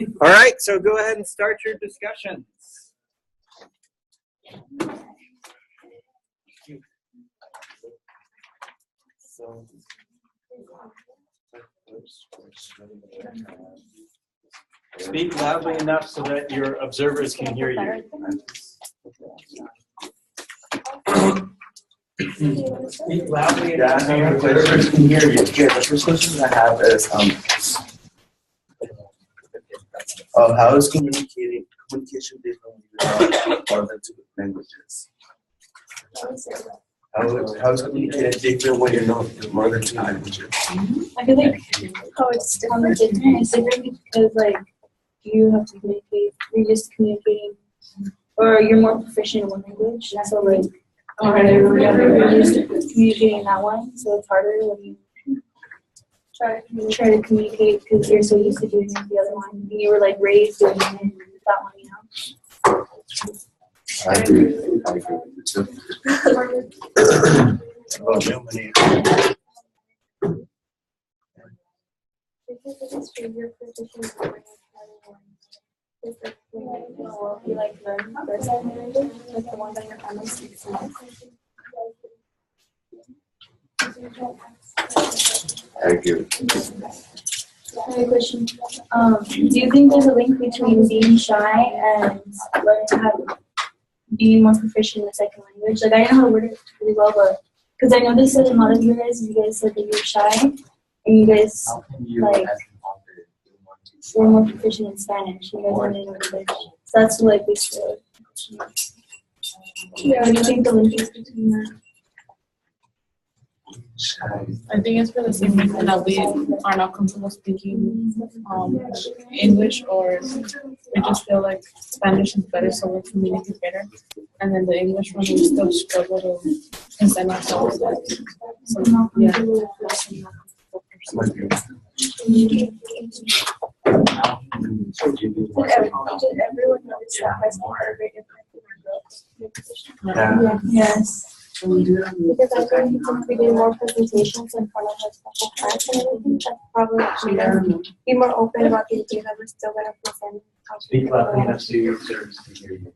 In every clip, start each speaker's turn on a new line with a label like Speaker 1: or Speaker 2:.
Speaker 1: All right, so go ahead and start your discussions. Speak loudly enough so that your observers can hear you. Speak loudly enough so your observers can hear you.
Speaker 2: Yeah, the first question I have is how is communication different without more than two languages? How is communicating different when you know more than two languages?
Speaker 3: I feel like how it's different is different because like you have to communicate, you're just communicating, or you're more proficient in one language. So like, you're used to communicating in that one, so it's harder when you try to communicate because you're so used to doing it the other one. You were like raised doing that one, you know.
Speaker 2: I agree with you too.
Speaker 3: You like learn first language, like the one that your family speaks more.
Speaker 2: I agree.
Speaker 3: I have a question. Do you think there's a link between being shy and learning how to be more proficient in the second language? Like, I don't know how to word it really well, but because I noticed that a lot of you guys said that you were shy, and you guys like were more proficient in Spanish. You guys learned in English, so that's like this. Yeah, what do you think the link is between that?
Speaker 4: I think it's for the same reason that we are not comfortable speaking English, or we just feel like Spanish is better, so we communicate better. And then the English one, we still struggle to present ourselves. So, yeah.
Speaker 3: Did everyone notice that high school had a very different in our growth? Yes. Because I think we did more presentations in front of our special class and everything, that probably should be more open about the idea that we're still going to present.
Speaker 1: Speak loudly enough so your observers can hear you.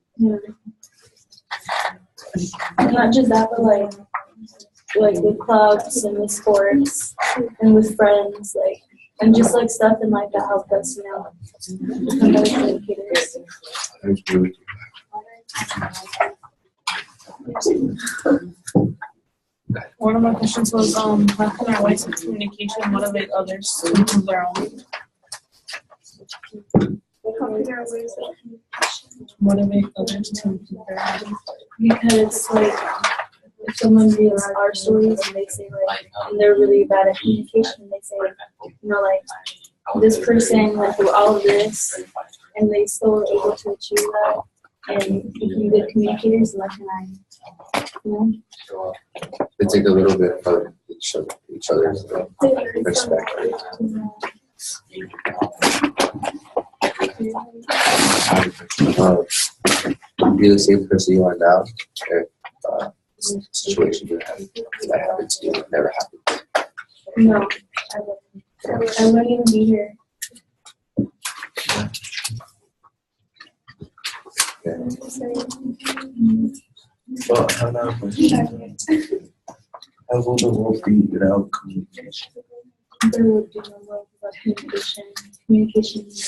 Speaker 3: Not just that, but like with clubs and with sports and with friends, like, and just like stuff in life that helped us, you know, become better communicators.
Speaker 4: One of my questions was, how can our ways of communication motivate others to improve their own? Motivate others to improve their own.
Speaker 3: Because like, if someone reads our stories and they say like, and they're really bad at communication, they say, you know, like, this person went through all of this and they still were able to achieve that and become good communicators, and like, you know?
Speaker 2: They take a little bit from each other's perspective. Be the same person you are now if situation that happened to you never happened.
Speaker 3: No, I wouldn't even be here.
Speaker 2: Well, another question. How will the world be without communication?
Speaker 3: There would be no world without communication. Communication is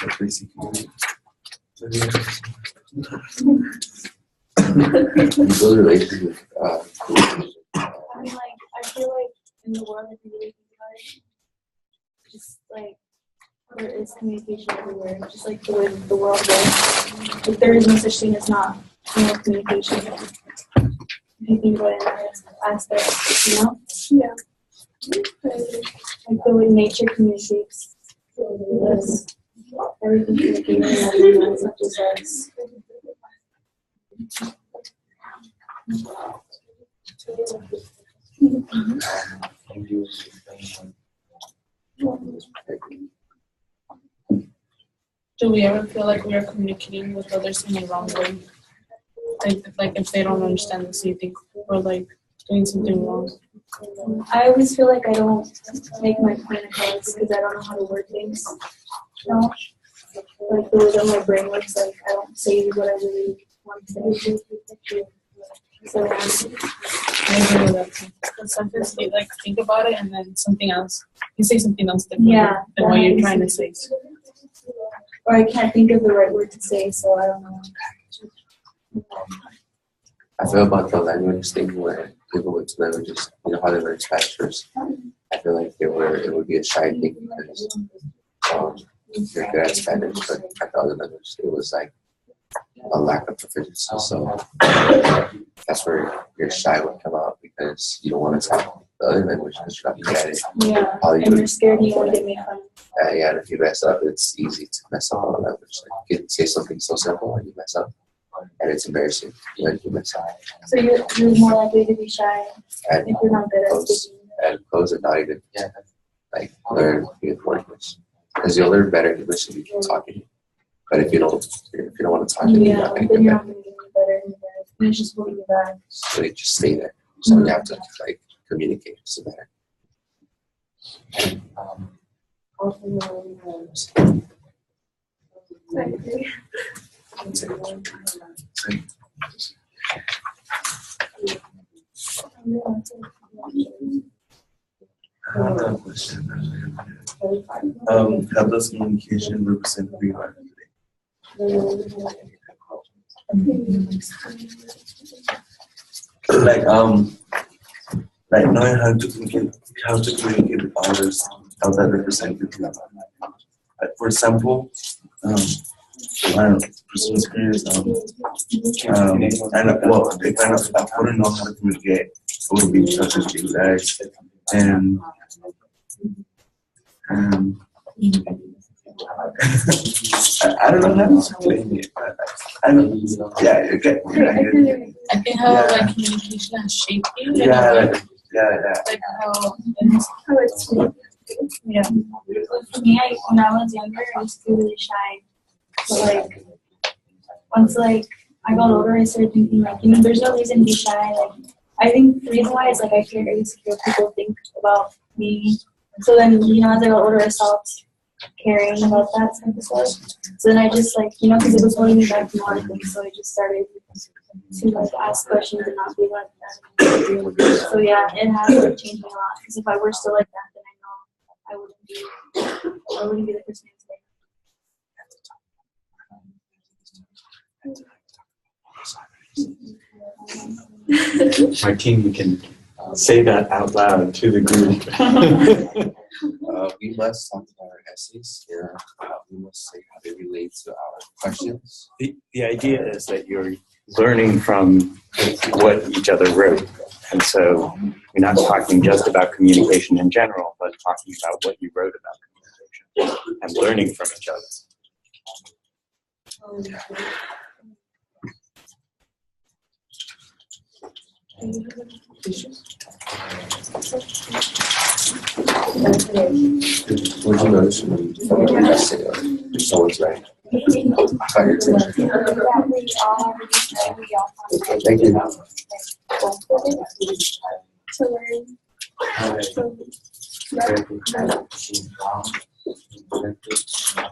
Speaker 2: So basically, those relations with
Speaker 3: I mean, like, I feel like in the world, if you really think about it, just like there is communication everywhere. Just like the way the world works, like, there is no such thing as not, you know, communication. If you think about it in that aspect, you know? Yeah. Like the way nature communicates. Yes. Everything communicates, it's not just us.
Speaker 4: Do we ever feel like we are communicating with others in the wrong way? Like if they don't understand us, you think we're like doing something wrong?
Speaker 3: I always feel like I don't make my point across because I don't know how to word things. You know? Like the way that my brain works, like I don't say what I really want to say. So
Speaker 4: I agree with that too. Because sometimes you like think about it and then something else. You say something else different than what you're trying to say.
Speaker 3: Or I can't think of the right word to say, so I don't know.
Speaker 2: I feel about the language thing where people with languages, you know how they learn Spanish first. I feel like it would be a shy thing because you're good at Spanish, but at the other language, it was like a lack of proficiency. So that's where your shy would come out because you don't want to talk the other language because you're not good at it.
Speaker 3: Yeah, and you're scared you won't get me fun.
Speaker 2: Yeah, and if you mess up, it's easy to mess up on a language. Like you can say something so simple and you mess up, and it's embarrassing when you mess up.
Speaker 3: So you're more likely to be shy
Speaker 2: And
Speaker 3: if you're not good at speaking.
Speaker 2: and close and not even like learn English because you'll learn better English if you keep talking. But if you don't want to talk, then you're not going to
Speaker 3: then
Speaker 2: get
Speaker 3: you're
Speaker 2: better.
Speaker 3: not going to get any better and better. And it's just holding you back.
Speaker 2: So you just stay there. So you have to like communicate so better.
Speaker 3: I agree.
Speaker 5: I have a question. How does communication represent who you are today? Like knowing how to communicate with others, how that represents who you are. Like for example, I don't know, personal experience. And well, if I wouldn't know how to communicate, I would be talking to you guys, and I don't know how to explain it. I don't. Yeah, okay.
Speaker 4: I think how like communication has shaped you.
Speaker 5: Yeah.
Speaker 4: Like how
Speaker 3: it's
Speaker 4: yeah.
Speaker 3: For me, when I was younger, I used to be really shy. So like, once like I got older, I started thinking like, there's no reason to be shy. Like, I think the reason why is like I used to care what people think about me. So then, as I got older, I stopped caring about that type of stuff. So then I just like, because it was holding me back from a lot of things. So I just started to like ask questions and not be like that. So yeah, it has like changed me a lot. Because if I were still like that, then I know I wouldn't be the person today.
Speaker 1: Martine, you can say that out loud to the group.
Speaker 2: We must talk about our essays. We must say how they relate to our questions.
Speaker 1: The idea is that you're learning from what each other wrote. And so you're not talking just about communication in general, but talking about what you wrote about communication and learning from each other.
Speaker 2: Would you notice when someone essay or someone's right? Caught your attention. Thank you.
Speaker 3: To learn.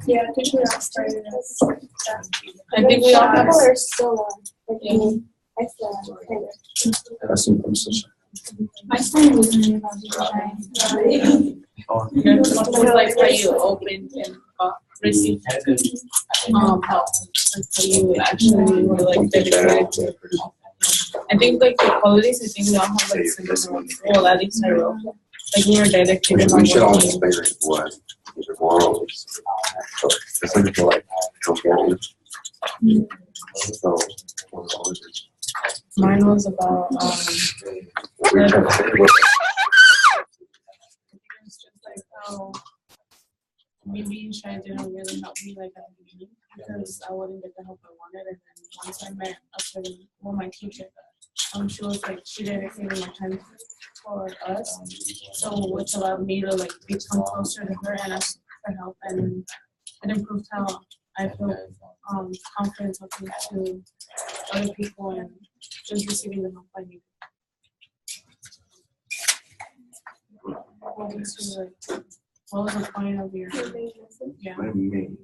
Speaker 3: Yeah, I think we all started as
Speaker 4: I think we all have
Speaker 3: people are still on. I still am.
Speaker 2: I'm so sorry.
Speaker 3: I started listening about the
Speaker 4: It's like how you opened and received help. Like how you actually were like dedicated to it. I think like the qualities, I think we all have like similar. Well, at least I wrote. Like we were dedicated.
Speaker 2: We should all explain like what the morals. So it's like people like don't get it. So
Speaker 4: Mine was about
Speaker 2: we're trying to say what
Speaker 4: it's just like how me being shy didn't really help me like at the beginning because I wouldn't get the help I wanted, and then once I met my teacher, she was like she dedicated my time for us, so which allowed me to like become closer to her and ask for help, and it improved how I feel confident talking to other people and just receiving the help I need. what was the point of your yeah?
Speaker 5: My main.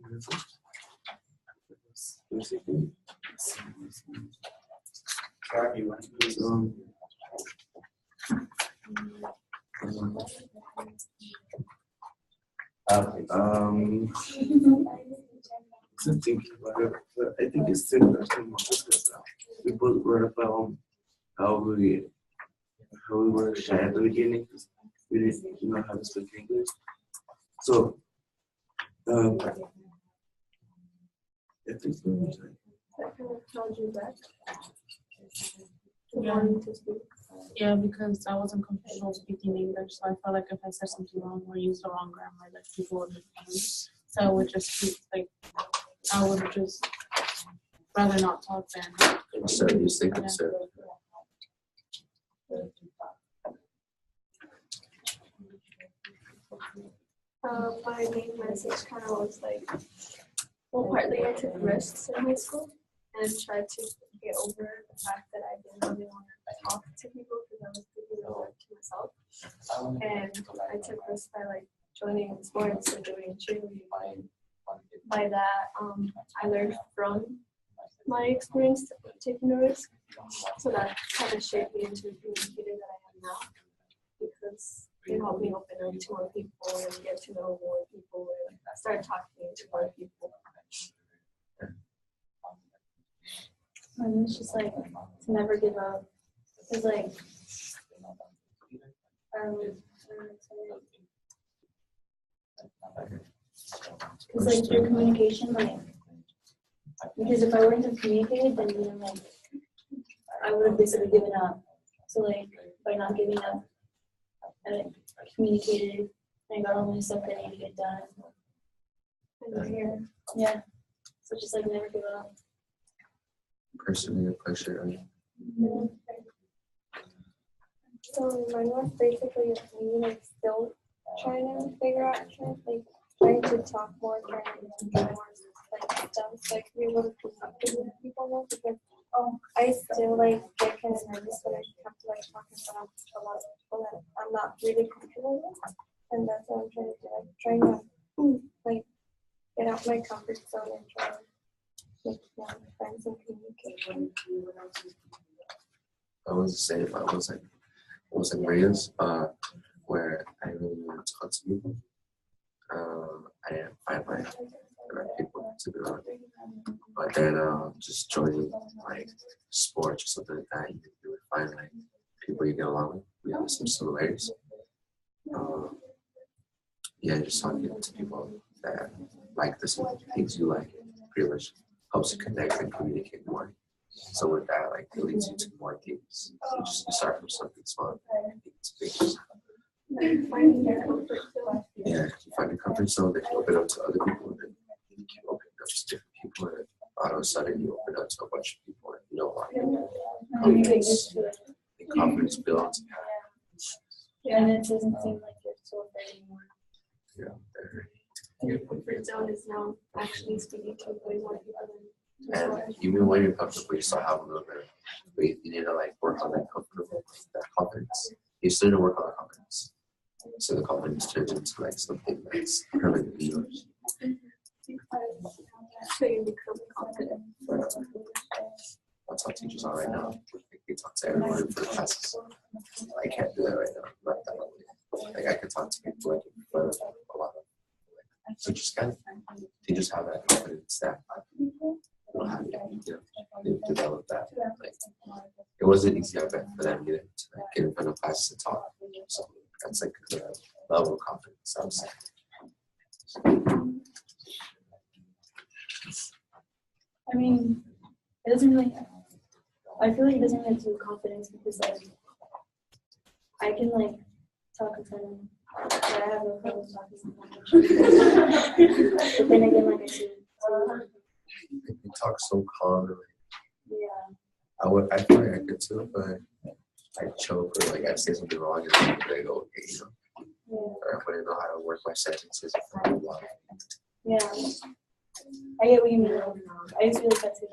Speaker 5: So thinking about it, but I think it's similar to most we both wrote about how we were shy at the beginning because we didn't know how to speak English. So I think we were like,
Speaker 3: That kind of held you back.
Speaker 4: Yeah.
Speaker 3: Wanting to speak.
Speaker 4: Yeah, because I wasn't comfortable speaking English, so I felt like if I said something wrong or used the wrong grammar, like people would make fun of me. So I would just keep I would just rather not talk than.
Speaker 2: So you think
Speaker 4: Yeah.
Speaker 2: so?
Speaker 3: My main message kind of was like, well, partly I took risks in high school and tried to get over the fact that I didn't really want to talk to people because I was thinking more to myself. And I took risks by like joining sports and doing cheerleading. By that, I learned from my experience taking a risk. So that kind of shaped me into the communicator that I am now because it helped me open up to more people and get to know more people and start talking to more people. And it's just like to never give up. It's like because like through communication, like because if I wouldn't have communicated, then like I would have basically given up. So like by not giving up, I communicated and I got all my stuff that I needed to get done. And I'm here. Yeah. So just like never give up.
Speaker 2: Personally, a pleasure.
Speaker 3: So mine was basically me like still trying to figure out like trying to talk more, trying to do more like stuff, so I can be able to connect with people more because I still like get kind of nervous when I have to like talk in front of a lot of people that I'm not really comfortable with, and that's what I'm trying to do, like trying to like get out my comfort zone and try to make more friends and communicate.
Speaker 2: I was the same. I was in Maria's, where I really wanted to talk to people. I didn't find my right people to be around. But then just joining like sports or something like that, you would find like people you get along with. We have some similarities. Yeah, just talking to people that like the same things you like pretty much helps you connect and communicate more. So with that, like it leads you to more things. So you start from something small and it's big.
Speaker 3: Finding your comfort zone.
Speaker 2: Yeah, you find your comfort zone, then you open up to other people, and then you keep opening up to different people, and all of a sudden you open up to a bunch of people, and you know why. Confidence builds.
Speaker 3: Yeah, and it doesn't seem like you're so afraid anymore.
Speaker 2: Yeah.
Speaker 3: Your comfort zone is now actually speaking to way more people than
Speaker 2: And
Speaker 3: before.
Speaker 2: even when you're comfortable, you still have a little bit of faith. You need to like work on that confidence. You still need to work on the confidence. So the confidence turns into like something that's permanently yours.
Speaker 3: So you become confident.
Speaker 2: That's how teachers are right now. They talk to everyone in front of classes. I can't do that right now. Not that way. Like I can talk to people like in front of a lot of. So just kind of teachers have that confidence that you don't have it. They've developed that. Like it wasn't easy, I bet, for them either to like, get in front of classes and talk. So that's like the level of confidence I would say.
Speaker 3: I mean, it doesn't really, I feel like it doesn't really do confidence because like, I can like talk in front of them, but I have no problem talking in front of them. But then again, like I said,
Speaker 2: You talk so calm.
Speaker 3: yeah.
Speaker 2: I feel like I could too, but I choke or like I say something wrong and then I go, okay, you know.
Speaker 3: Yeah.
Speaker 2: Or I wouldn't know how to work my sentences.
Speaker 3: Yeah. I get what you mean. I used to be like that too.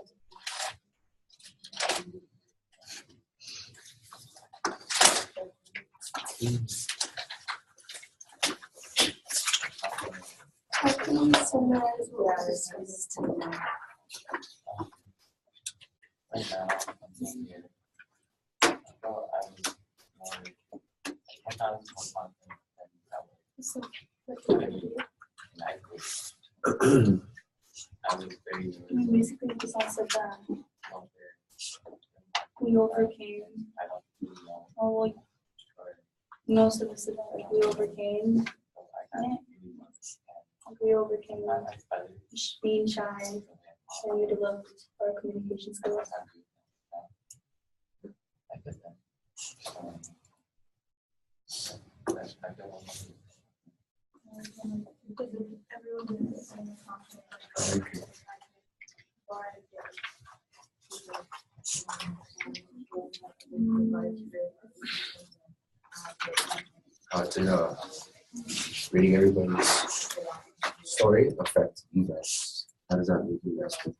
Speaker 2: Right now, I'm here. Well, I was more, when I was more confident than I was. I was very
Speaker 3: Basically, just also that we overcame.
Speaker 2: I don't really know.
Speaker 3: Well, like, most of us, like, we overcame it. Like, we overcame being shy, and we developed our communication skills.
Speaker 2: How did reading everybody's story affect you guys? How does that make you guys feel?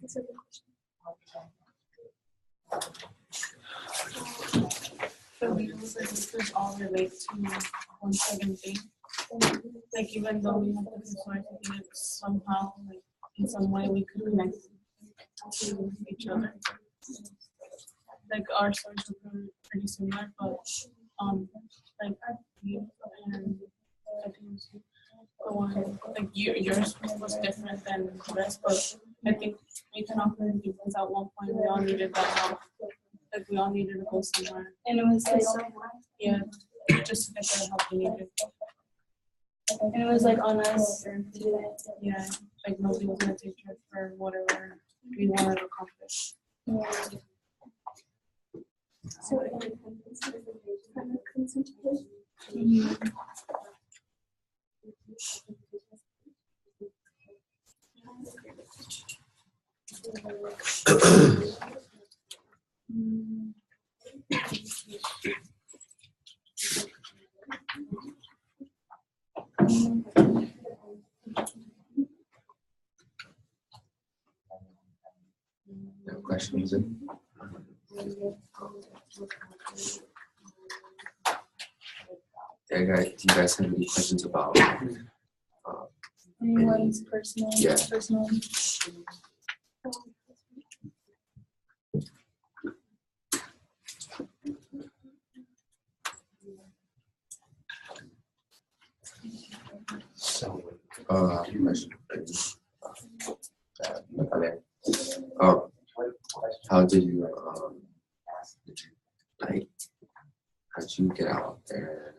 Speaker 3: That's a good
Speaker 4: For me, like, this could all relate to one certain thing. Like, even though we have different stories, I think it's somehow, like, in some way, we could connect to each other. Like, our stories are pretty similar, but like you and I think the one, like yours was different than the rest, but I think we can all learn because at one point we all needed that help. Like, we all needed to go somewhere.
Speaker 3: And it was like,
Speaker 4: Yeah, just to get the help we needed.
Speaker 3: and it was like on us to do that.
Speaker 4: Yeah, like nobody was gonna take care for whatever we wanted to accomplish.
Speaker 3: Yeah. So independence kind of comes into play.
Speaker 2: No questions? Do you guys have any questions about
Speaker 3: Anyone's personal.
Speaker 2: Yeah.
Speaker 3: Personal.
Speaker 1: So,
Speaker 2: question for you, Natalia. How did you like? How did you get out there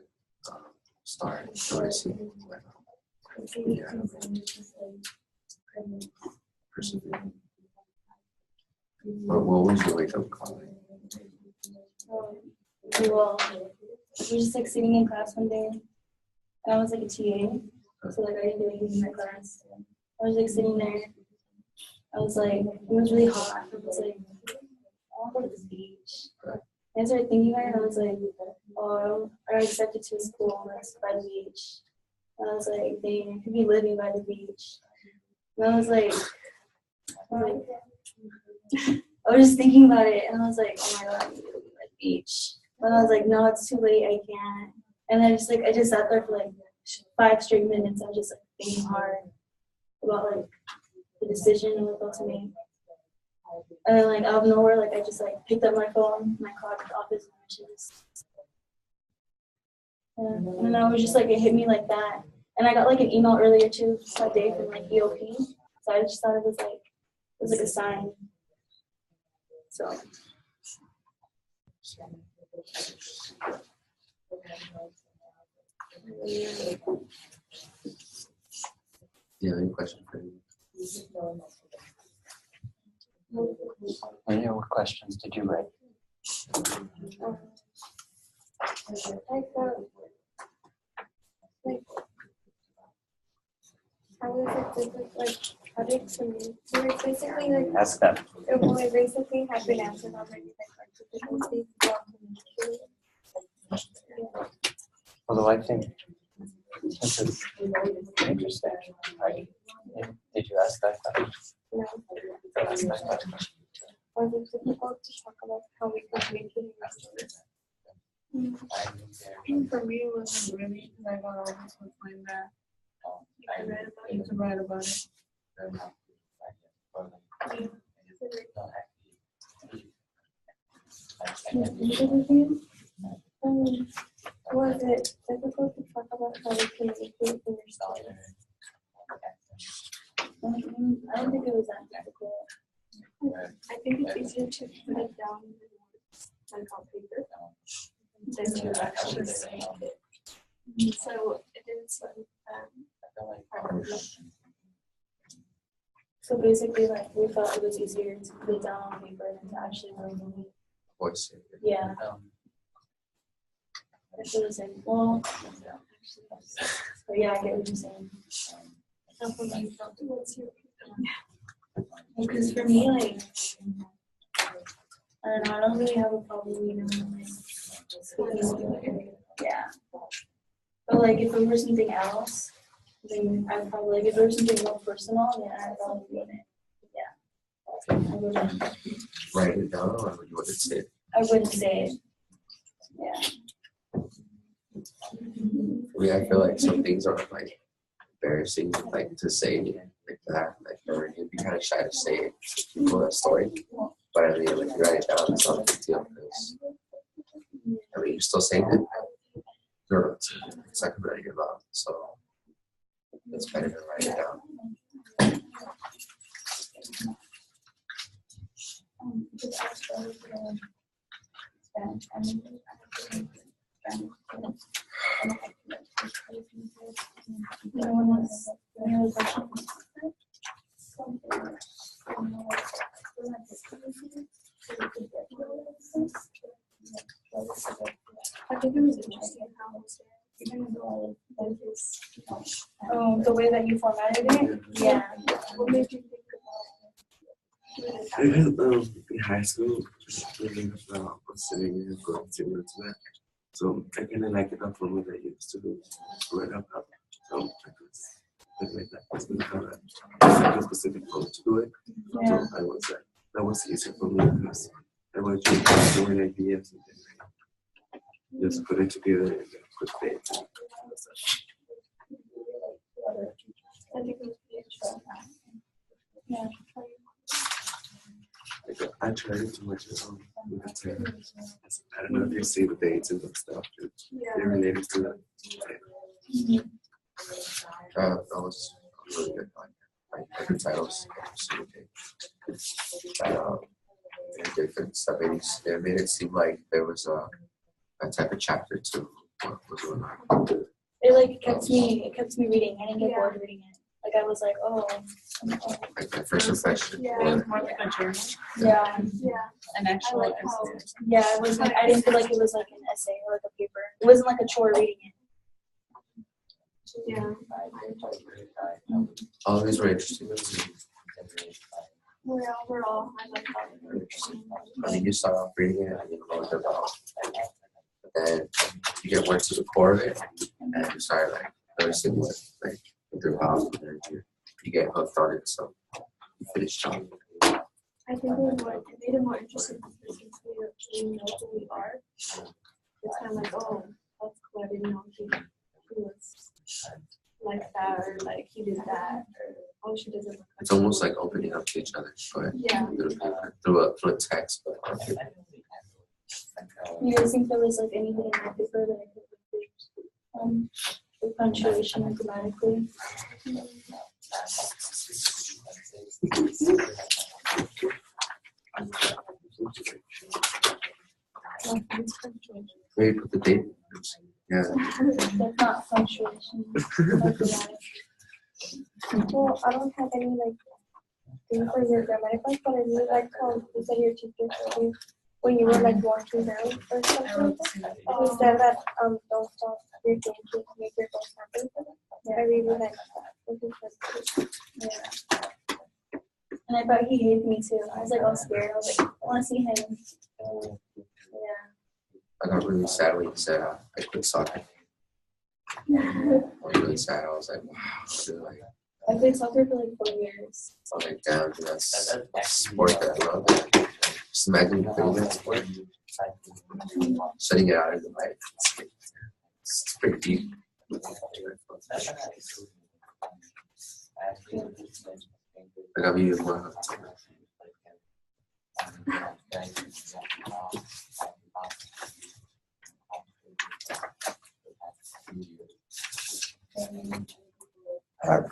Speaker 2: and start noticing persevering? What was your wake up call?
Speaker 3: Well, we were just like sitting in class one day, and I was like a TA, so like I didn't do anything in my class. I was like sitting there. I was like, it was really hot. I was like, I want to go to the beach. And I started thinking about it, and I was like, oh, I got accepted to a school that's by the beach. And I was like, dang, I could be living by the beach. And I was like, I was just thinking about it, and I was like, oh my god, I need to live by the beach. But I was like, no, it's too late, I can't. And I just sat there for like 5 straight minutes. I was just like thinking hard about like the decision I was about to make. And then like out of nowhere, like I just like picked up my phone, and I called the office messages. And then I was just like, it hit me like that. And I got like an email earlier too that day from like EOP. So I just thought it was like a sign. So.
Speaker 2: Yeah, any question for you?
Speaker 1: what questions did you write?
Speaker 6: How is it different, like, how did like basically like,
Speaker 1: Ask them.
Speaker 6: well, it basically has been answered already, like difficulties about communicating.
Speaker 1: Although I think this is interesting, right? Did you ask that question?
Speaker 6: No,
Speaker 1: Ask that question.
Speaker 6: was it difficult to talk about how we communicate in restaurants?
Speaker 4: For me, it wasn't really, because I got always would find that You can write about it.
Speaker 6: Was it difficult to talk about how you communicate in your students?
Speaker 3: I don't think it was that difficult.
Speaker 6: I think it's easier to put it down in words, like on paper, than to actually say it. So it is
Speaker 3: So basically, like, we felt it was easier to put it down on paper than to actually verbally.
Speaker 2: Voice it.
Speaker 3: Yeah. I feel the same. Well, but yeah, I get what you're saying. Because for me, like, I don't really have a problem, you know, like, speaking. Yeah. But like, if it were something else, then I'd probably, like, if it were something more personal, then I'd probably wouldn't. Yeah. I wouldn't.
Speaker 2: Write it down, or would you want to say it?
Speaker 3: I wouldn't say it. Yeah.
Speaker 2: For me, I feel like some things are like embarrassing, like to say, like that, like or you'd be kind of shy to say it to people that story. But I mean, if you write it down, it's not a big deal because I mean, you're still saying it. It's not coming out of your mouth, so it's better to write it down.
Speaker 3: Anyone else? Any other questions?
Speaker 6: I think it was interesting how even though like this,
Speaker 3: The way that you formatted it? Yeah.
Speaker 6: what made you think
Speaker 5: Because in high school, learning about sitting and going similar to that. So I kind of like it up from what I used to do, write up. So I could like that. It's been kind of a specific approach to do it.
Speaker 3: Yeah.
Speaker 5: So I was like, that was easier for me because I was just doing ideas and then just put it together and then put it.
Speaker 6: I think it was pretty interesting.
Speaker 3: Yeah.
Speaker 5: I tried too much with the terms. I don't know if you see the dates and stuff. They're related to that.
Speaker 2: That was really good. Like different titles, so different stuff. They made it seem like there was a type of chapter to what was going on.
Speaker 3: It like kept me reading. I didn't get bored reading it. Like I was like, oh.
Speaker 2: Like my first impression.
Speaker 6: Yeah.
Speaker 4: It was more like a journal,
Speaker 3: Yeah.
Speaker 4: an actual
Speaker 6: like how-
Speaker 4: essay.
Speaker 3: Yeah, it was like I didn't feel like it was like an essay or like a paper. It wasn't like a chore reading it.
Speaker 6: Yeah.
Speaker 2: All these were interesting.
Speaker 6: Well, overall, I like how they were interesting.
Speaker 2: I mean, you start off reading it and you know what they're about. But then you get more to the core of it and you start like noticing what they're about. And then you get hooked on it, so you finish strong.
Speaker 6: I think it made it more interesting because since we know who we are, it's kind of like, oh, that's cool. I didn't know he was like that, or like he did that, or oh, she doesn't look
Speaker 2: It's almost like opening up to each other, but
Speaker 6: Yeah.
Speaker 2: through a text. But on paper.
Speaker 3: You guys think there was like anything in the paper that I could improve? The punctuation and grammatically.
Speaker 2: Maybe put the date. Yeah.
Speaker 3: That's not punctuation. That's grammatic.
Speaker 6: Well, I don't have any like thing for your grammatical, but I really like how you said your teacher told you when you were like walking down or something. He said that don't stop your thinking, make your goals happen. I really like that.
Speaker 3: Yeah. And I thought he hated me too. I was like all scared. I was like, I want to see him. Yeah.
Speaker 2: I got really sad when he said I quit soccer. I was really sad. I was like, wow. Like,
Speaker 3: I played soccer for like 4 years.
Speaker 2: I was like, damn, that's a sport that I love. Just imagine playing that sport. Setting it out in the light. It's pretty deep. Like I'll be more.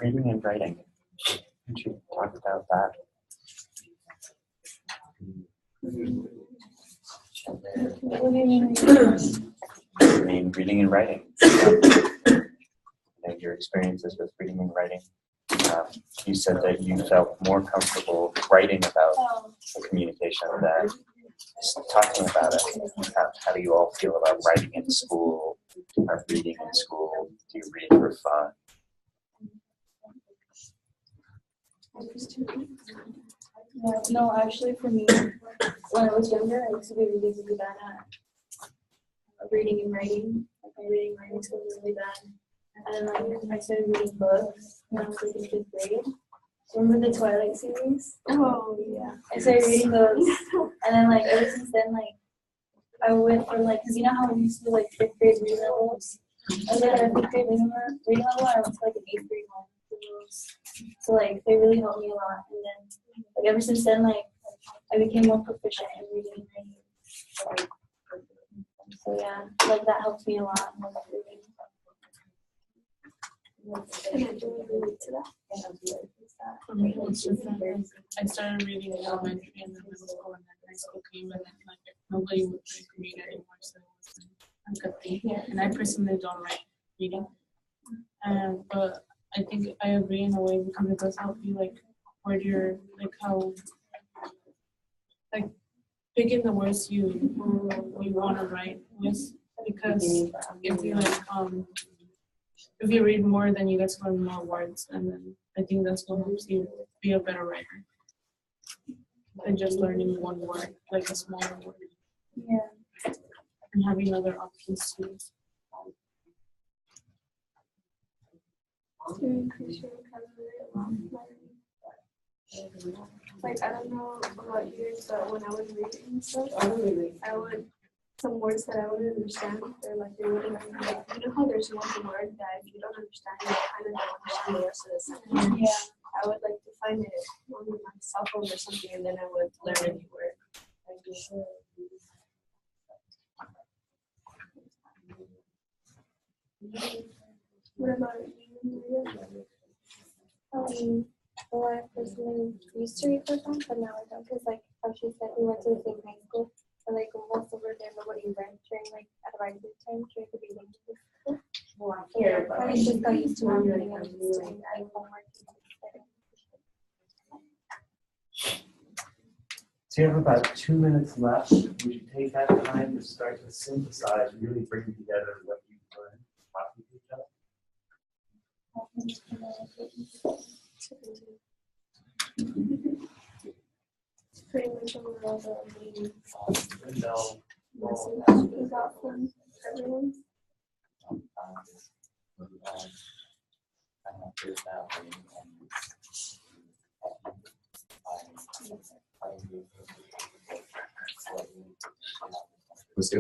Speaker 1: Reading and writing. Could you talk about that?
Speaker 3: What do you mean?
Speaker 1: I mean, reading and writing. You know, your experiences with reading and writing. You said that you felt more comfortable writing about communication than just talking about it. How do you all feel about writing in school or reading in school? Do you read for fun?
Speaker 3: No, actually, for me, when I was younger, I used to be really bad at reading and writing. Like my reading and writing skills were really bad. And then I started reading books when I was like in 5th grade. Remember the Twilight series? Oh yeah. I started reading those, and then like ever since then, like I went from like, cause you know how we used to do like 5th grade reading levels. I was like at a 5th grade reading level. I went to like an 8th grade one. So like they really helped me a lot, and then like ever since then, like I became more proficient in reading and writing. So yeah, like that helps me a lot. Can I do relate to that?
Speaker 4: For me, it's just that I started reading in elementary and then middle school, and then high school came, and then like nobody would read anymore, so it was a good thing. And I personally don't like reading, but I think I agree in a way because it does help you like word your like how like picking the words you want to write with, because if you like if you read more, then you get to learn more words, and then I think that's what helps you be a better writer than just learning one word, like a smaller word.
Speaker 3: Yeah.
Speaker 4: And having other options to use.
Speaker 6: To increase your vocabulary. Like I don't know about yours, but when I was reading and stuff, I would some words that I wouldn't understand, or like they wouldn't like, you know how there's one word that if you don't understand, you kind of don't understand the rest of the sentence. Yeah. I would like to find it on my cell phone or something, and then I would learn a new word. What about you, Maria?
Speaker 3: Well, I personally used to read for fun, but now I don't, because like how she said, we went to the same high school, and like almost over there, nobody read during like advisory time during the beginning of the school. Yeah, I just got used to reading and just doing like homework.
Speaker 7: So you have about 2 minutes left. Would you take that time to start to synthesize, really bring together what you've learned, talking to each other?
Speaker 6: Pretty much overall the main
Speaker 7: No.
Speaker 6: message we got from everyone.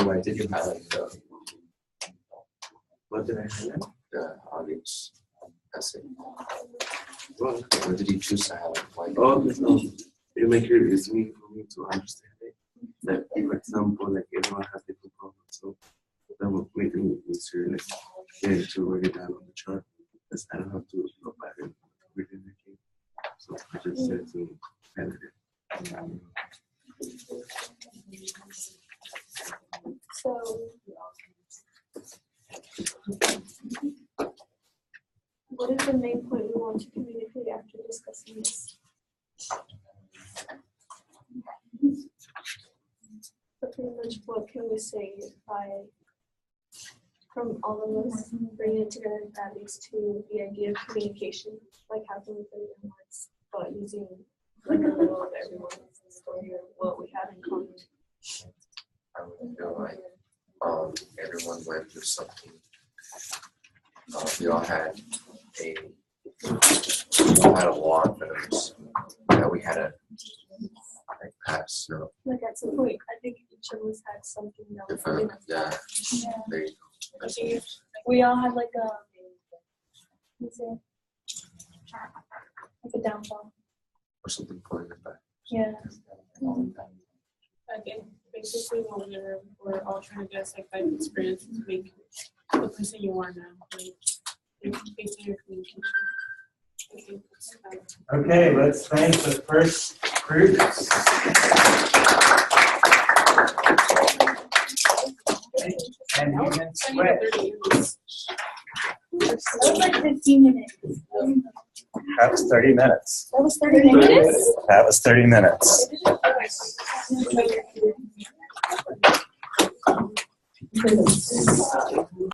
Speaker 2: Why did you highlight
Speaker 5: What did I highlight?
Speaker 2: the audience essay?
Speaker 5: Well,
Speaker 2: What did you choose to highlight? Why?
Speaker 5: It makes it easy for me to understand it. Like, for example, like everyone has different problems, so that would make it easier, like, getting to write it down on the chart, because I don't have to go back and read it again. So I just said to edit it.
Speaker 6: So what is the main point we want to communicate after discussing this? So pretty much what can we say by, from all of us, bringing it together that leads to the idea of communication, like how can we put it in words, but using like a little of everyone's story of what we have in common.
Speaker 2: I would feel like everyone went through something. We all had a lot of those that we had to like pass. So
Speaker 6: Like at some point, I think each of us had something that was
Speaker 2: different, yeah. There you go.
Speaker 3: We all had like a, like a downfall.
Speaker 2: or something pulling it back.
Speaker 3: Yeah.
Speaker 4: I think basically when we're all trying to get like life experience to make the person you are now, like based on your communication. I think that's
Speaker 7: Okay, let's thank the first groups. And you can switch.
Speaker 3: That was like 15 minutes.
Speaker 1: That was 30 minutes.
Speaker 3: That was 30 minutes?
Speaker 1: That was 30 minutes.